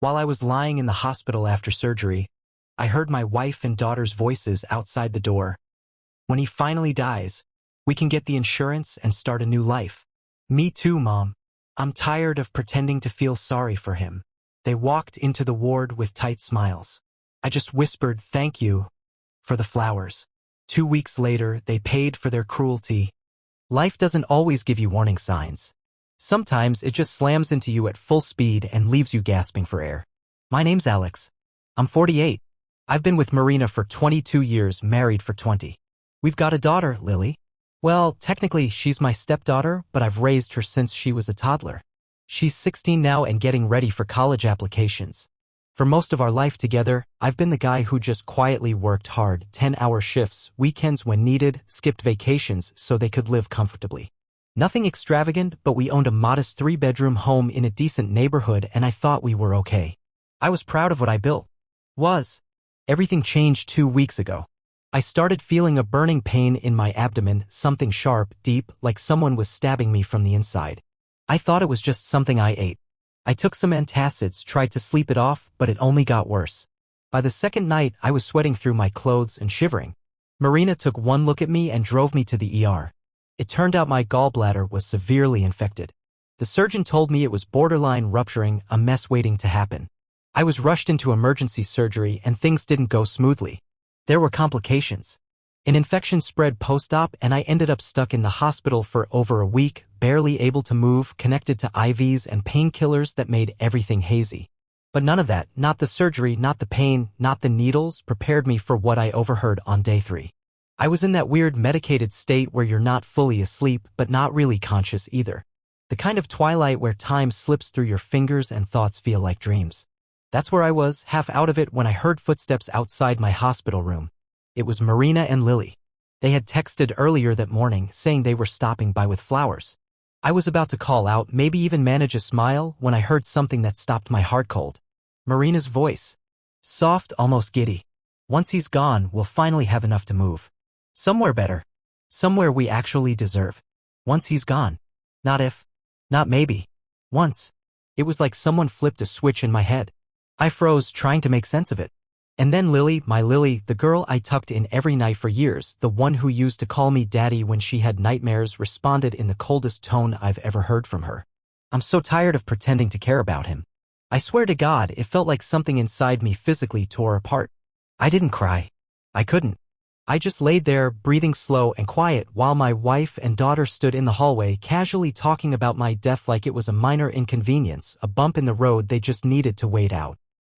While I was lying in the hospital after surgery, I heard my wife and daughter's voices outside the door. When he finally dies, we can get the insurance and start a new life. Me too, Mom. I'm tired of pretending to feel sorry for him. They walked into the ward with tight smiles. I just whispered thank you for the flowers. 2 weeks later, they paid for their cruelty. Life doesn't always give you warning signs. Sometimes it just slams into you at full speed and leaves you gasping for air. My name's Alex. I'm 48. I've been with Marina for 22 years, married for 20. We've got a daughter, Lily. Well, technically she's my stepdaughter, but I've raised her since she was a toddler. She's 16 now and getting ready for college applications. For most of our life together, I've been the guy who just quietly worked hard, 10-hour shifts, weekends when needed, skipped vacations so they could live comfortably. Nothing extravagant, but we owned a modest 3-bedroom home in a decent neighborhood and I thought we were okay. I was proud of what I built. Everything changed 2 weeks ago. I started feeling a burning pain in my abdomen, something sharp, deep, like someone was stabbing me from the inside. I thought it was just something I ate. I took some antacids, tried to sleep it off, but it only got worse. By the second night, I was sweating through my clothes and shivering. Marina took one look at me and drove me to the ER. It turned out my gallbladder was severely infected. The surgeon told me it was borderline rupturing, a mess waiting to happen. I was rushed into emergency surgery and things didn't go smoothly. There were complications. An infection spread post-op and I ended up stuck in the hospital for over a week, barely able to move, connected to IVs and painkillers that made everything hazy. But none of that, not the surgery, not the pain, not the needles, prepared me for what I overheard on day 3. I was in that weird medicated state where you're not fully asleep but not really conscious either. The kind of twilight where time slips through your fingers and thoughts feel like dreams. That's where I was, half out of it, when I heard footsteps outside my hospital room. It was Marina and Lily. They had texted earlier that morning, saying they were stopping by with flowers. I was about to call out, maybe even manage a smile, when I heard something that stopped my heart cold. Marina's voice. Soft, almost giddy. Once he's gone, we'll finally have enough to move. Somewhere better. Somewhere we actually deserve. Once he's gone. Not if. Not maybe. Once. It was like someone flipped a switch in my head. I froze, trying to make sense of it. And then Lily, my Lily, the girl I tucked in every night for years, the one who used to call me daddy when she had nightmares, responded in the coldest tone I've ever heard from her. I'm so tired of pretending to care about him. I swear to God, it felt like something inside me physically tore apart. I didn't cry. I couldn't. I just laid there, breathing slow and quiet, while my wife and daughter stood in the hallway casually talking about my death like it was a minor inconvenience, a bump in the road they just needed to wait out.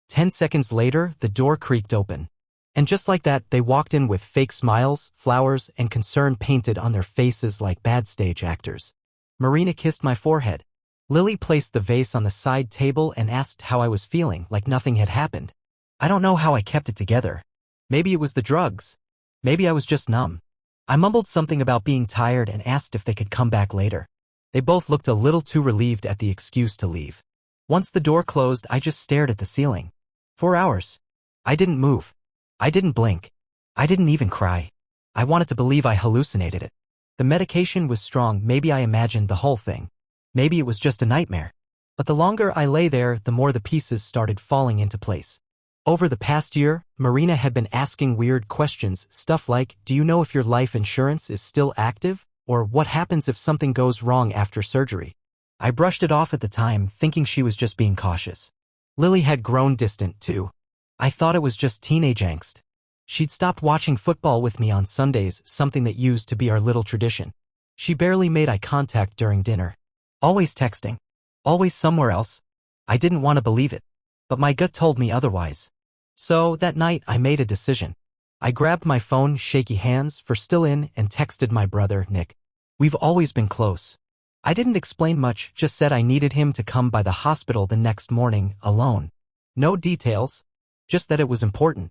10 seconds later, the door creaked open. And just like that, they walked in with fake smiles, flowers, and concern painted on their faces like bad stage actors. Marina kissed my forehead. Lily placed the vase on the side table and asked how I was feeling, like nothing had happened. I don't know how I kept it together. Maybe it was the drugs. Maybe I was just numb. I mumbled something about being tired and asked if they could come back later. They both looked a little too relieved at the excuse to leave. Once the door closed, I just stared at the ceiling. 4 hours. I didn't move. I didn't blink. I didn't even cry. I wanted to believe I hallucinated it. The medication was strong, maybe I imagined the whole thing. Maybe it was just a nightmare. But the longer I lay there, the more the pieces started falling into place. Over the past year, Marina had been asking weird questions, stuff like, do you know if your life insurance is still active? Or what happens if something goes wrong after surgery? I brushed it off at the time, thinking she was just being cautious. Lily had grown distant, too. I thought it was just teenage angst. She'd stopped watching football with me on Sundays, something that used to be our little tradition. She barely made eye contact during dinner. Always texting. Always somewhere else. I didn't want to believe it. But my gut told me otherwise. So, that night, I made a decision. I grabbed my phone, shaky hands, for still in, and texted my brother, Nick. We've always been close. I didn't explain much, just said I needed him to come by the hospital the next morning, alone. No details. Just that it was important.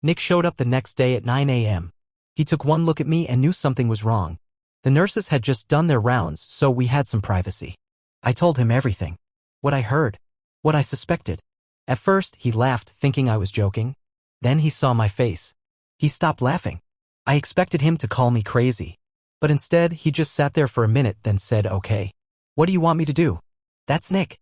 Nick showed up the next day at 9 a.m. He took one look at me and knew something was wrong. The nurses had just done their rounds, so we had some privacy. I told him everything. What I heard. What I suspected. At first, he laughed, thinking I was joking. Then he saw my face. He stopped laughing. I expected him to call me crazy. But instead, he just sat there for a minute, then said, okay. What do you want me to do? That's Nick.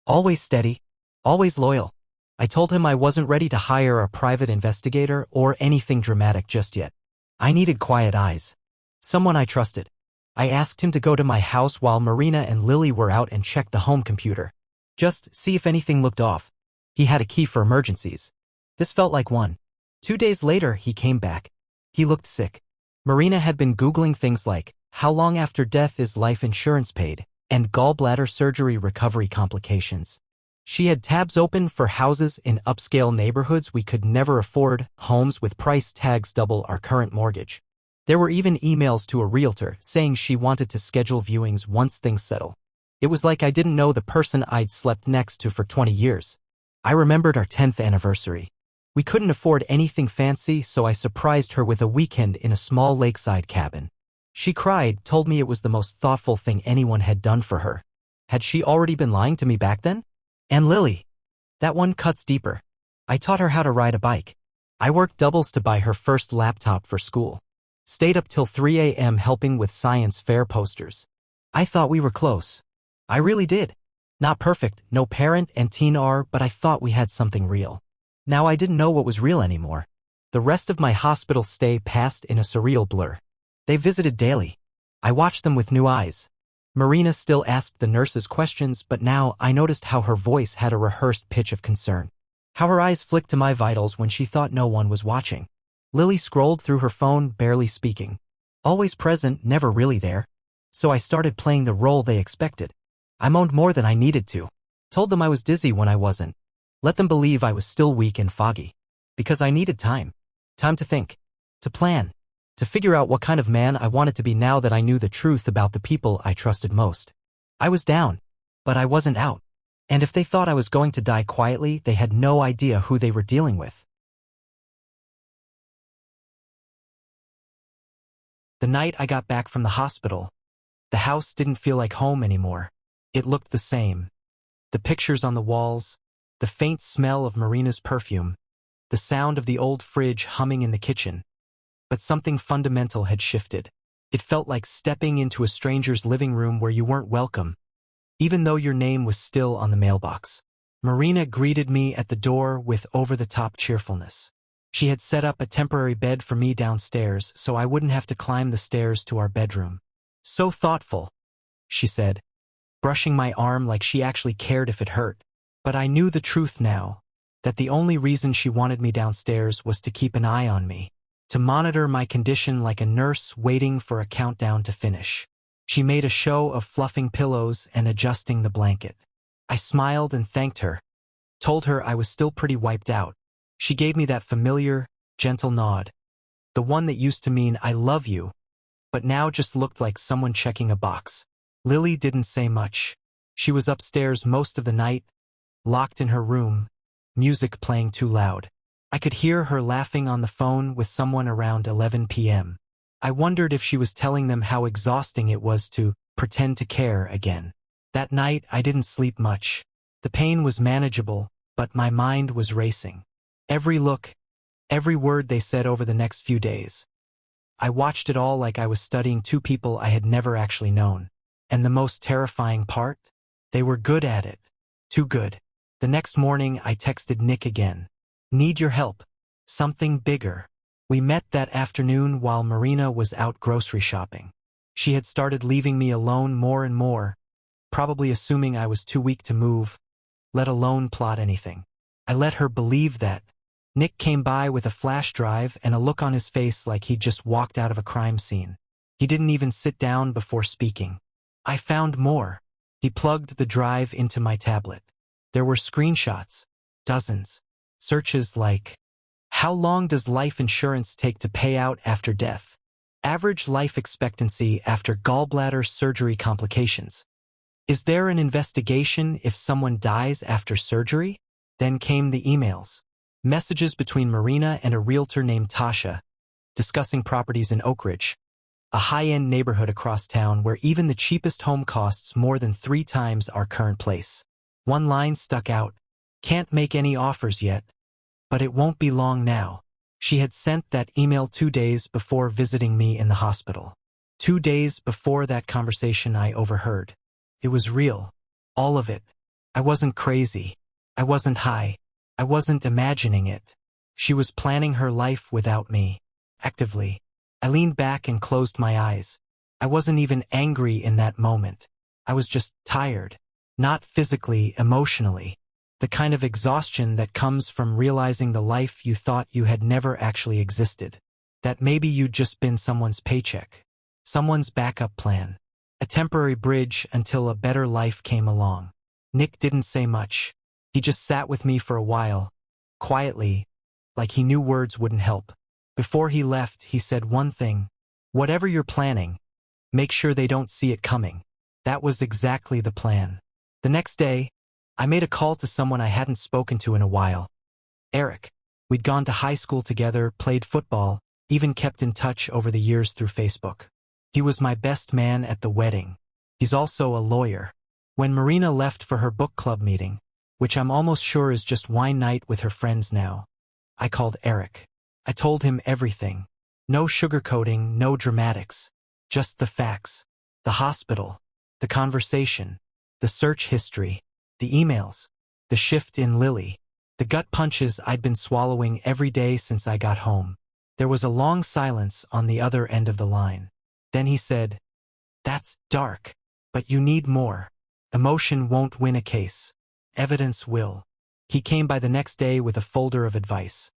Always steady. Always loyal. I told him I wasn't ready to hire a private investigator or anything dramatic just yet. I needed quiet eyes. Someone I trusted. I asked him to go to my house while Marina and Lily were out and check the home computer. Just see if anything looked off. He had a key for emergencies. This felt like one. 2 days later, he came back. He looked sick. Marina had been Googling things like, how long after death is life insurance paid, and gallbladder surgery recovery complications. She had tabs open for houses in upscale neighborhoods we could never afford, homes with price tags double our current mortgage. There were even emails to a realtor saying she wanted to schedule viewings once things settle. It was like I didn't know the person I'd slept next to for 20 years. I remembered our 10th anniversary. We couldn't afford anything fancy, so I surprised her with a weekend in a small lakeside cabin. She cried, told me it was the most thoughtful thing anyone had done for her. Had she already been lying to me back then? And Lily. That one cuts deeper. I taught her how to ride a bike. I worked doubles to buy her first laptop for school. Stayed up till 3 a.m. helping with science fair posters. I thought we were close. I really did. Not perfect, no parent and teen are, but I thought we had something real. Now I didn't know what was real anymore. The rest of my hospital stay passed in a surreal blur. They visited daily. I watched them with new eyes. Marina still asked the nurses questions, but now I noticed how her voice had a rehearsed pitch of concern. How her eyes flicked to my vitals when she thought no one was watching. Lily scrolled through her phone, barely speaking. Always present, never really there. So I started playing the role they expected. I moaned more than I needed to. Told them I was dizzy when I wasn't. Let them believe I was still weak and foggy. Because I needed time. Time to think. To plan. To figure out what kind of man I wanted to be now that I knew the truth about the people I trusted most. I was down. But I wasn't out. And if they thought I was going to die quietly, they had no idea who they were dealing with. The night I got back from the hospital, the house didn't feel like home anymore. It looked the same. The pictures on the walls, the faint smell of Marina's perfume, the sound of the old fridge humming in the kitchen. But something fundamental had shifted. It felt like stepping into a stranger's living room where you weren't welcome, even though your name was still on the mailbox. Marina greeted me at the door with over-the-top cheerfulness. She had set up a temporary bed for me downstairs so I wouldn't have to climb the stairs to our bedroom. So thoughtful, she said, brushing my arm like she actually cared if it hurt. But I knew the truth now, that the only reason she wanted me downstairs was to keep an eye on me, to monitor my condition like a nurse waiting for a countdown to finish. She made a show of fluffing pillows and adjusting the blanket. I smiled and thanked her, told her I was still pretty wiped out. She gave me that familiar, gentle nod, the one that used to mean I love you, but now just looked like someone checking a box. Lily didn't say much. She was upstairs most of the night, locked in her room, music playing too loud. I could hear her laughing on the phone with someone around 11 p.m. I wondered if she was telling them how exhausting it was to pretend to care again. That night, I didn't sleep much. The pain was manageable, but my mind was racing. Every look, every word they said over the next few days. I watched it all like I was studying two people I had never actually known. And the most terrifying part? They were good at it. Too good. The next morning, I texted Nick again. Need your help. Something bigger. We met that afternoon while Marina was out grocery shopping. She had started leaving me alone more and more, probably assuming I was too weak to move, let alone plot anything. I let her believe that. Nick came by with a flash drive and a look on his face like he'd just walked out of a crime scene. He didn't even sit down before speaking. I found more. He plugged the drive into my tablet. There were screenshots. Dozens. Searches like, how long does life insurance take to pay out after death? Average life expectancy after gallbladder surgery complications. Is there an investigation if someone dies after surgery? Then came the emails. Messages between Marina and a realtor named Tasha, discussing properties in Oak Ridge, a high-end neighborhood across town where even the cheapest home costs more than 3 times our current place. One line stuck out. Can't make any offers yet, but it won't be long now. She had sent that email 2 days before visiting me in the hospital. 2 days before that conversation I overheard. It was real. All of it. I wasn't crazy. I wasn't high. I wasn't imagining it. She was planning her life without me. Actively. I leaned back and closed my eyes. I wasn't even angry in that moment. I was just tired. Not physically, emotionally. The kind of exhaustion that comes from realizing the life you thought you had never actually existed. That maybe you'd just been someone's paycheck. Someone's backup plan. A temporary bridge until a better life came along. Nick didn't say much. He just sat with me for a while. Quietly. Like he knew words wouldn't help. Before he left, he said one thing. Whatever you're planning, make sure they don't see it coming. That was exactly the plan. The next day, I made a call to someone I hadn't spoken to in a while. Eric. We'd gone to high school together, played football, even kept in touch over the years through Facebook. He was my best man at the wedding. He's also a lawyer. When Marina left for her book club meeting, which I'm almost sure is just wine night with her friends now, I called Eric. I told him everything. No sugarcoating, no dramatics. Just the facts. The hospital. The conversation. The search history. The emails. The shift in Lily. The gut punches I'd been swallowing every day since I got home. There was a long silence on the other end of the line. Then he said, "That's dark. But you need more. Emotion won't win a case. Evidence will." He came by the next day with a folder of advice.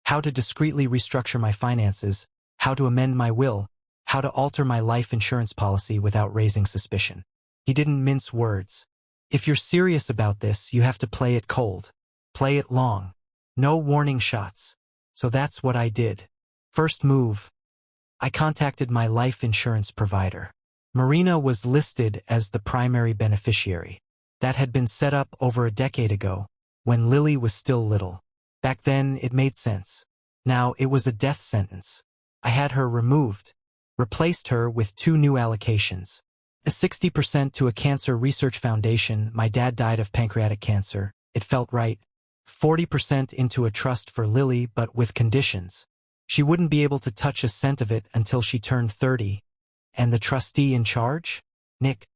How to discreetly restructure my finances, how to amend my will, how to alter my life insurance policy without raising suspicion. He didn't mince words. If you're serious about this, you have to play it cold. Play it long. No warning shots. So that's what I did. First move. I contacted my life insurance provider. Marina was listed as the primary beneficiary. That had been set up over a decade ago, when Lily was still little. Back then, it made sense. Now, it was a death sentence. I had her removed. Replaced her with 2 new allocations. A 60% to a cancer research foundation. My dad died of pancreatic cancer. It felt right. 40% into a trust for Lily, but with conditions. She wouldn't be able to touch a cent of it until she turned 30. And the trustee in charge? Nick.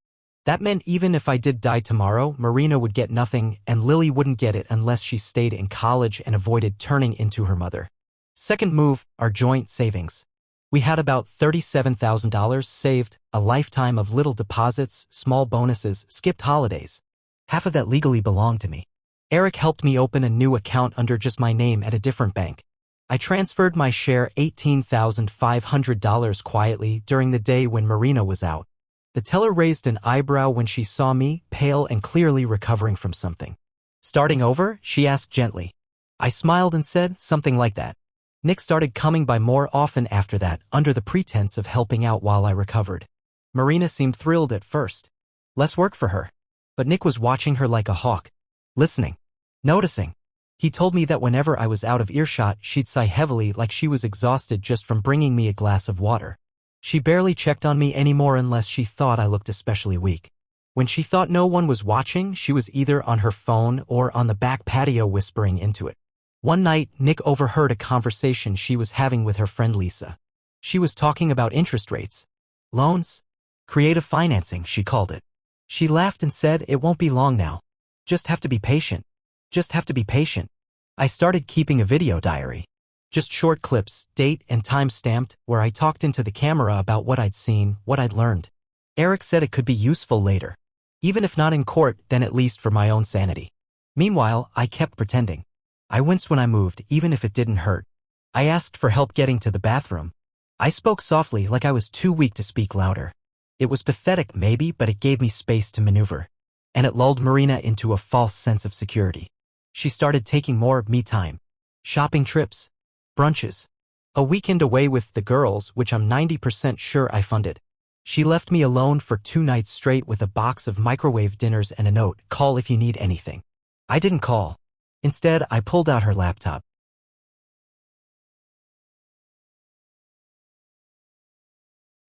That meant even if I did die tomorrow, Marina would get nothing, and Lily wouldn't get it unless she stayed in college and avoided turning into her mother. Second move, our joint savings. We had about $37,000 saved, a lifetime of little deposits, small bonuses, skipped holidays. Half of that legally belonged to me. Eric helped me open a new account under just my name at a different bank. I transferred my share $18,500 quietly during the day when Marina was out. The teller raised an eyebrow when she saw me, pale and clearly recovering from something. "Starting over?" she asked gently. I smiled and said something like that. Nick started coming by more often after that, under the pretense of helping out while I recovered. Marina seemed thrilled at first. Less work for her. But Nick was watching her like a hawk. Listening. Noticing. He told me that whenever I was out of earshot, she'd sigh heavily like she was exhausted just from bringing me a glass of water. She barely checked on me anymore unless she thought I looked especially weak. When she thought no one was watching, she was either on her phone or on the back patio whispering into it. One night, Nick overheard a conversation she was having with her friend Lisa. She was talking about interest rates. Loans? Creative financing, she called it. She laughed and said, "It won't be long now. Just have to be patient. Just have to be patient." I started keeping a video diary. Just short clips, date and time stamped, where I talked into the camera about what I'd seen, what I'd learned. Eric said it could be useful later. Even if not in court, then at least for my own sanity. Meanwhile, I kept pretending. I winced when I moved, even if it didn't hurt. I asked for help getting to the bathroom. I spoke softly like I was too weak to speak louder. It was pathetic maybe, but it gave me space to maneuver. And it lulled Marina into a false sense of security. She started taking more me time. Shopping trips. Brunches. A weekend away with the girls, which I'm 90% sure I funded. She left me alone for 2 nights straight with a box of microwave dinners and a note, "Call if you need anything." I didn't call. Instead, I pulled out her laptop.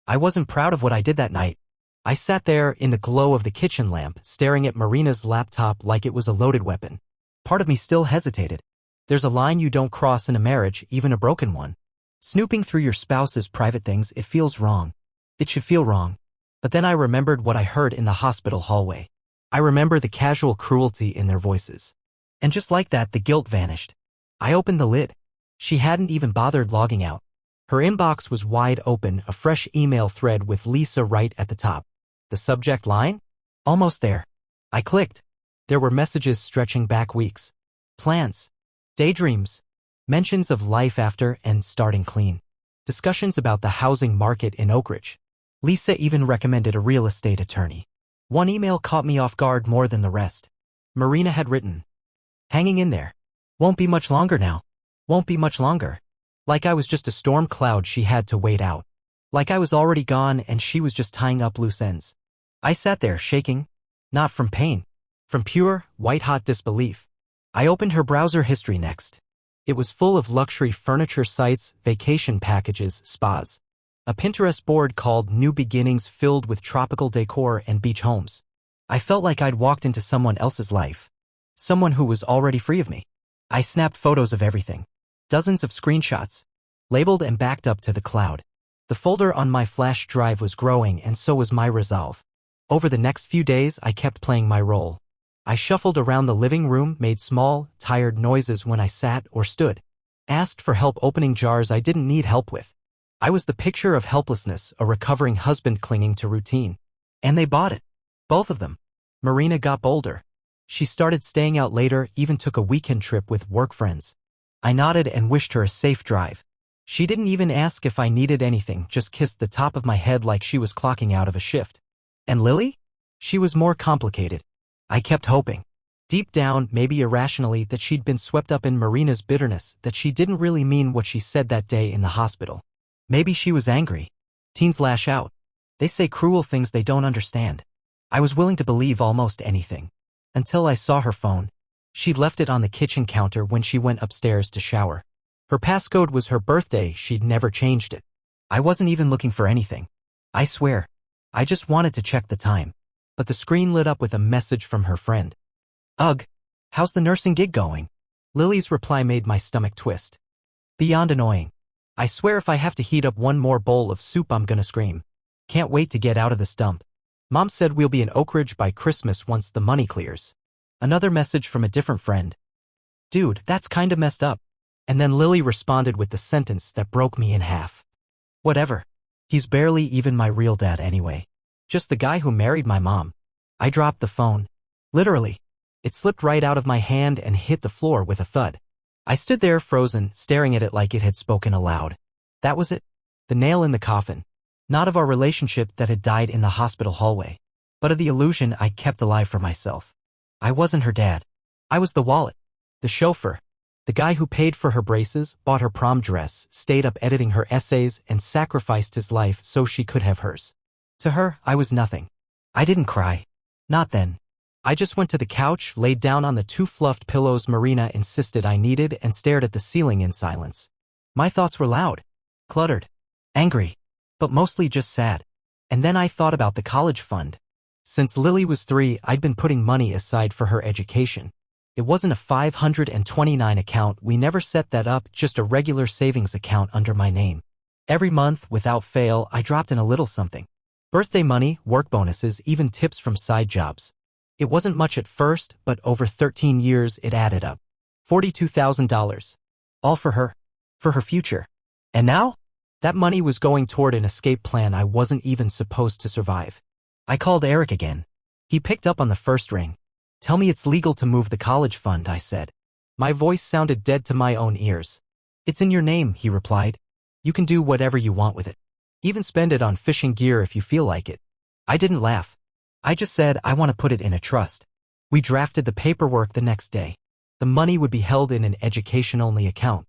I wasn't proud of what I did that night. I sat there in the glow of the kitchen lamp, staring at Marina's laptop like it was a loaded weapon. Part of me still hesitated. There's a line you don't cross in a marriage, even a broken one. Snooping through your spouse's private things, it feels wrong. It should feel wrong. But then I remembered what I heard in the hospital hallway. I remember the casual cruelty in their voices. And just like that, the guilt vanished. I opened the lid. She hadn't even bothered logging out. Her inbox was wide open, a fresh email thread with Lisa right at the top. The subject line? Almost there. I clicked. There were messages stretching back weeks. Plans. Daydreams. Mentions of life after and starting clean. Discussions about the housing market in Oak Ridge. Lisa even recommended a real estate attorney. One email caught me off guard more than the rest. Marina had written, "Hanging in there. Won't be much longer now. Won't be much longer." Like I was just a storm cloud she had to wait out. Like I was already gone and she was just tying up loose ends. I sat there shaking. Not from pain. From pure, white-hot disbelief. I opened her browser history next. It was full of luxury furniture sites, vacation packages, spas. A Pinterest board called New Beginnings filled with tropical decor and beach homes. I felt like I'd walked into someone else's life. Someone who was already free of me. I snapped photos of everything. Dozens of screenshots. Labeled and backed up to the cloud. The folder on my flash drive was growing and so was my resolve. Over the next few days, I kept playing my role. I shuffled around the living room, made small, tired noises when I sat or stood. Asked for help opening jars I didn't need help with. I was the picture of helplessness, a recovering husband clinging to routine. And they bought it. Both of them. Marina got bolder. She started staying out later, even took a weekend trip with work friends. I nodded and wished her a safe drive. She didn't even ask if I needed anything, just kissed the top of my head like she was clocking out of a shift. And Lily? She was more complicated. I kept hoping, deep down, maybe irrationally, that she'd been swept up in Marina's bitterness, that she didn't really mean what she said that day in the hospital. Maybe she was angry. Teens lash out. They say cruel things they don't understand. I was willing to believe almost anything. Until I saw her phone. She'd left it on the kitchen counter when she went upstairs to shower. Her passcode was her birthday, she'd never changed it. I wasn't even looking for anything. I swear. I just wanted to check the time. But the screen lit up with a message from her friend. "Ugh, how's the nursing gig going?" Lily's reply made my stomach twist. Beyond annoying. I swear if I have to heat up one more bowl of soup I'm gonna scream. Can't wait to get out of the stump. Mom said we'll be in Oak Ridge by Christmas once the money clears. Another message from a different friend. "Dude, that's kinda messed up." And then Lily responded with the sentence that broke me in half. "Whatever. He's barely even my real dad anyway. Just the guy who married my mom." I dropped the phone. Literally. It slipped right out of my hand and hit the floor with a thud. I stood there frozen, staring at it like it had spoken aloud. That was it. The nail in the coffin. Not of our relationship that had died in the hospital hallway, but of the illusion I kept alive for myself. I wasn't her dad. I was the wallet. The chauffeur. The guy who paid for her braces, bought her prom dress, stayed up editing her essays, and sacrificed his life so she could have hers. To her, I was nothing. I didn't cry. Not then. I just went to the couch, laid down on the two fluffed pillows Marina insisted I needed, and stared at the ceiling in silence. My thoughts were loud, cluttered, angry, but mostly just sad. And then I thought about the college fund. Since Lily was 3, I'd been putting money aside for her education. It wasn't a 529 account, we never set that up, just a regular savings account under my name. Every month, without fail, I dropped in a little something. Birthday money, work bonuses, even tips from side jobs. It wasn't much at first, but over 13 years it added up. $42,000. All for her. For her future. And now? That money was going toward an escape plan I wasn't even supposed to survive. I called Eric again. He picked up on the first ring. "Tell me it's legal to move the college fund," I said. My voice sounded dead to my own ears. "It's in your name," he replied. "You can do whatever you want with it. Even spend it on fishing gear if you feel like it." I didn't laugh. I just said I want to put it in a trust. We drafted the paperwork the next day. The money would be held in an education-only account.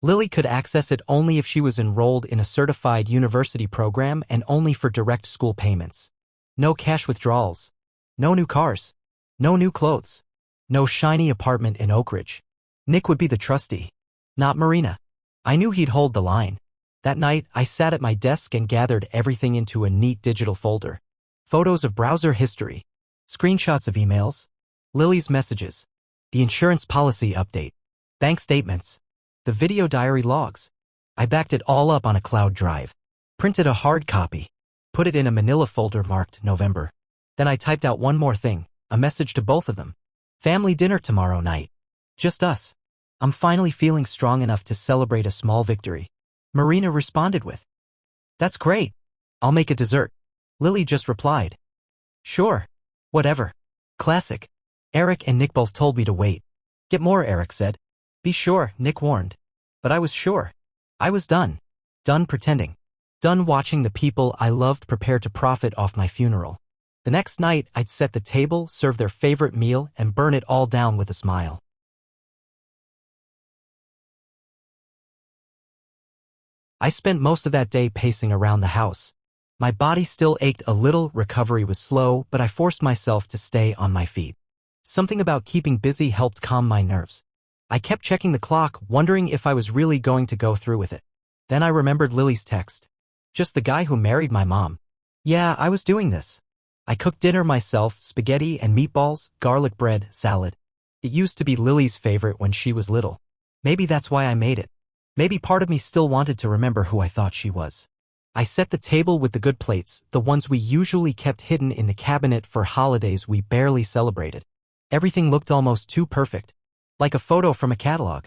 Lily could access it only if she was enrolled in a certified university program and only for direct school payments. No cash withdrawals. No new cars. No new clothes. No shiny apartment in Oak Ridge. Nick would be the trustee. Not Marina. I knew he'd hold the line. That night, I sat at my desk and gathered everything into a neat digital folder. Photos of browser history. Screenshots of emails. Lily's messages. The insurance policy update. Bank statements. The video diary logs. I backed it all up on a cloud drive. Printed a hard copy. Put it in a manila folder marked November. Then I typed out one more thing, a message to both of them. Family dinner tomorrow night. Just us. I'm finally feeling strong enough to celebrate a small victory. Marina responded with, That's great. I'll make a dessert. Lily just replied, Sure. Whatever. Classic. Eric and Nick both told me to wait. Get more, Eric said. Be sure, Nick warned. But I was sure. I was done. Done pretending. Done watching the people I loved prepare to profit off my funeral. The next night, I'd set the table, serve their favorite meal, and burn it all down with a smile. I spent most of that day pacing around the house. My body still ached a little, recovery was slow, but I forced myself to stay on my feet. Something about keeping busy helped calm my nerves. I kept checking the clock, wondering if I was really going to go through with it. Then I remembered Lily's text. Just the guy who married my mom. Yeah, I was doing this. I cooked dinner myself, spaghetti and meatballs, garlic bread, salad. It used to be Lily's favorite when she was little. Maybe that's why I made it. Maybe part of me still wanted to remember who I thought she was. I set the table with the good plates, the ones we usually kept hidden in the cabinet for holidays we barely celebrated. Everything looked almost too perfect. Like a photo from a catalog.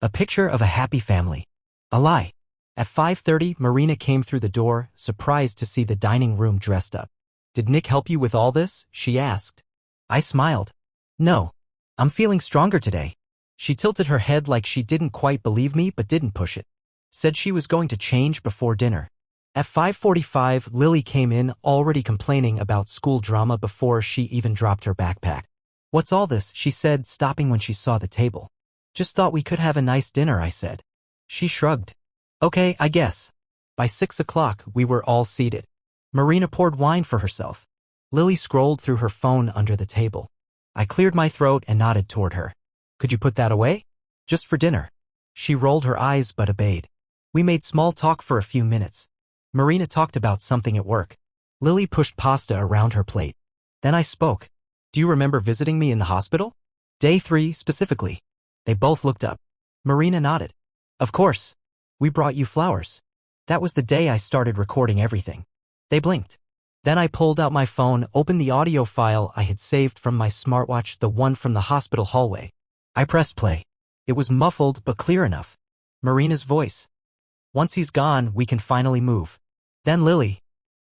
A picture of a happy family. A lie. At 5:30, Marina came through the door, surprised to see the dining room dressed up. Did Nick help you with all this? She asked. I smiled. No. I'm feeling stronger today. She tilted her head like she didn't quite believe me but didn't push it. Said she was going to change before dinner. At 5:45, Lily came in, already complaining about school drama before she even dropped her backpack. What's all this? She said, stopping when she saw the table. Just thought we could have a nice dinner, I said. She shrugged. Okay, I guess. By 6 o'clock, we were all seated. Marina poured wine for herself. Lily scrolled through her phone under the table. I cleared my throat and nodded toward her. Could you put that away? Just for dinner. She rolled her eyes but obeyed. We made small talk for a few minutes. Marina talked about something at work. Lily pushed pasta around her plate. Then I spoke. Do you remember visiting me in the hospital? Day 3, specifically. They both looked up. Marina nodded. Of course. We brought you flowers. That was the day I started recording everything. They blinked. Then I pulled out my phone, opened the audio file I had saved from my smartwatch, the one from the hospital hallway. I pressed play. It was muffled but clear enough. Marina's voice. Once he's gone, we can finally move. Then Lily.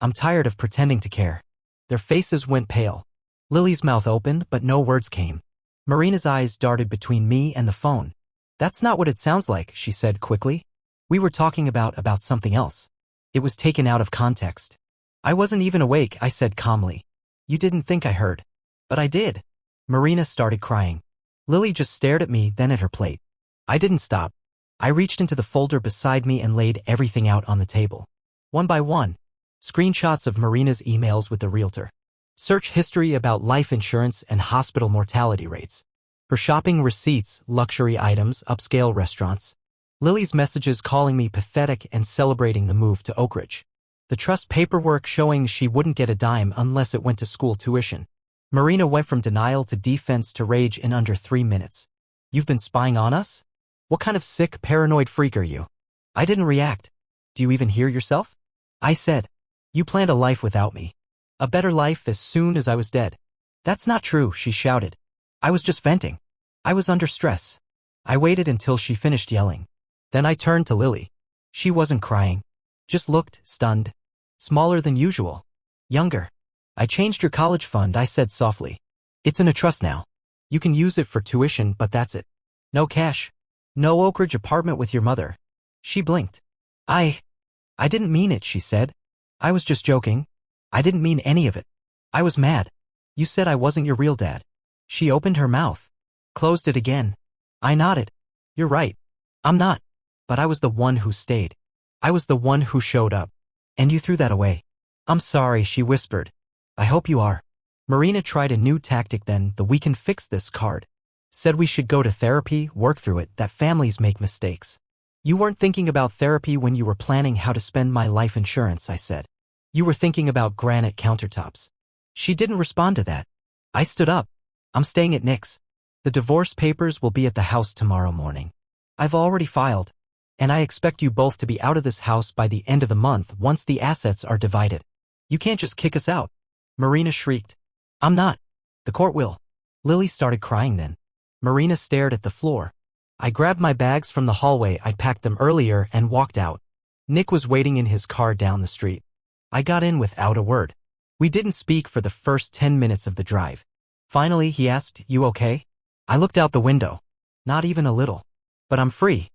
I'm tired of pretending to care. Their faces went pale. Lily's mouth opened, but no words came. Marina's eyes darted between me and the phone. That's not what it sounds like, she said quickly. We were talking about something else. It was taken out of context. I wasn't even awake, I said calmly. You didn't think I heard. But I did. Marina started crying. Lily just stared at me, then at her plate. I didn't stop. I reached into the folder beside me and laid everything out on the table. One by one. Screenshots of Marina's emails with the realtor. Search history about life insurance and hospital mortality rates. Her shopping receipts, luxury items, upscale restaurants. Lily's messages calling me pathetic and celebrating the move to Oak Ridge. The trust paperwork showing she wouldn't get a dime unless it went to school tuition. Marina went from denial to defense to rage in under 3 minutes. You've been spying on us? What kind of sick, paranoid freak are you? I didn't react. Do you even hear yourself? I said. You planned a life without me. A better life as soon as I was dead. That's not true, she shouted. I was just venting. I was under stress. I waited until she finished yelling. Then I turned to Lily. She wasn't crying. Just looked stunned. Smaller than usual. Younger. I changed your college fund, I said softly. It's in a trust now. You can use it for tuition, but that's it. No cash. No Oak Ridge apartment with your mother. She blinked. I didn't mean it, she said. I was just joking. I didn't mean any of it. I was mad. You said I wasn't your real dad. She opened her mouth. Closed it again. I nodded. You're right. I'm not. But I was the one who stayed. I was the one who showed up. And you threw that away. I'm sorry, she whispered. I hope you are. Marina tried a new tactic then, the we can fix this card. Said we should go to therapy, work through it, that families make mistakes. You weren't thinking about therapy when you were planning how to spend my life insurance, I said. You were thinking about granite countertops. She didn't respond to that. I stood up. I'm staying at Nick's. The divorce papers will be at the house tomorrow morning. I've already filed. And I expect you both to be out of this house by the end of the month once the assets are divided. You can't just kick us out. Marina shrieked. I'm not. The court will. Lily started crying then. Marina stared at the floor. I grabbed my bags from the hallway. I'd packed them earlier and walked out. Nick was waiting in his car down the street. I got in without a word. We didn't speak for the first 10 minutes of the drive. Finally, he asked, "You okay?" I looked out the window. Not even a little. But I'm free.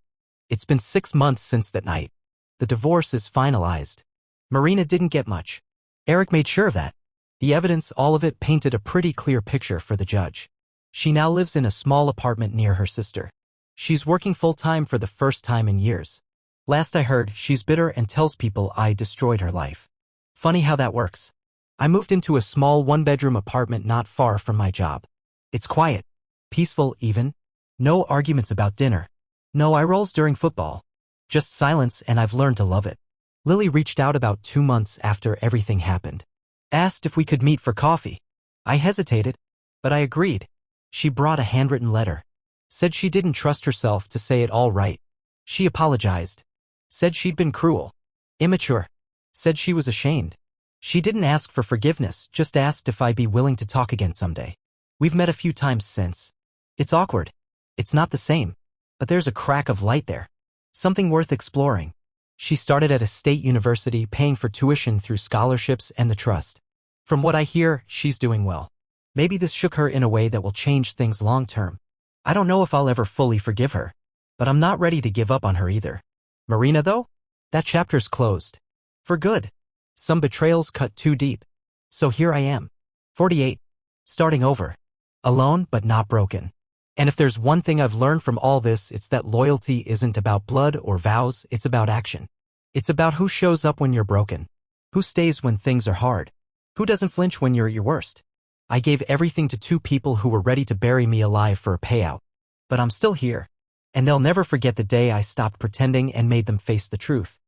It's been 6 months since that night. The divorce is finalized. Marina didn't get much. Eric made sure of that. The evidence, all of it, painted a pretty clear picture for the judge. She now lives in a small apartment near her sister. She's working full-time for the first time in years. Last I heard, she's bitter and tells people I destroyed her life. Funny how that works. I moved into a small one-bedroom apartment not far from my job. It's quiet. Peaceful, even. No arguments about dinner. No eye rolls during football. Just silence, and I've learned to love it. Lily reached out about 2 months after everything happened. Asked if we could meet for coffee. I hesitated, but I agreed. She brought a handwritten letter. Said she didn't trust herself to say it all right. She apologized. Said she'd been cruel. Immature. Said she was ashamed. She didn't ask for forgiveness, just asked if I'd be willing to talk again someday. We've met a few times since. It's awkward. It's not the same. But there's a crack of light there. Something worth exploring. She started at a state university, paying for tuition through scholarships and the trust. From what I hear, she's doing well. Maybe this shook her in a way that will change things long term. I don't know if I'll ever fully forgive her. But I'm not ready to give up on her either. Marina, though? That chapter's closed. For good. Some betrayals cut too deep. So here I am. 48. Starting over. Alone but not broken. And if there's one thing I've learned from all this, it's that loyalty isn't about blood or vows, it's about action. It's about who shows up when you're broken. Who stays when things are hard. Who doesn't flinch when you're at your worst. I gave everything to 2 people who were ready to bury me alive for a payout. But I'm still here. And they'll never forget the day I stopped pretending and made them face the truth.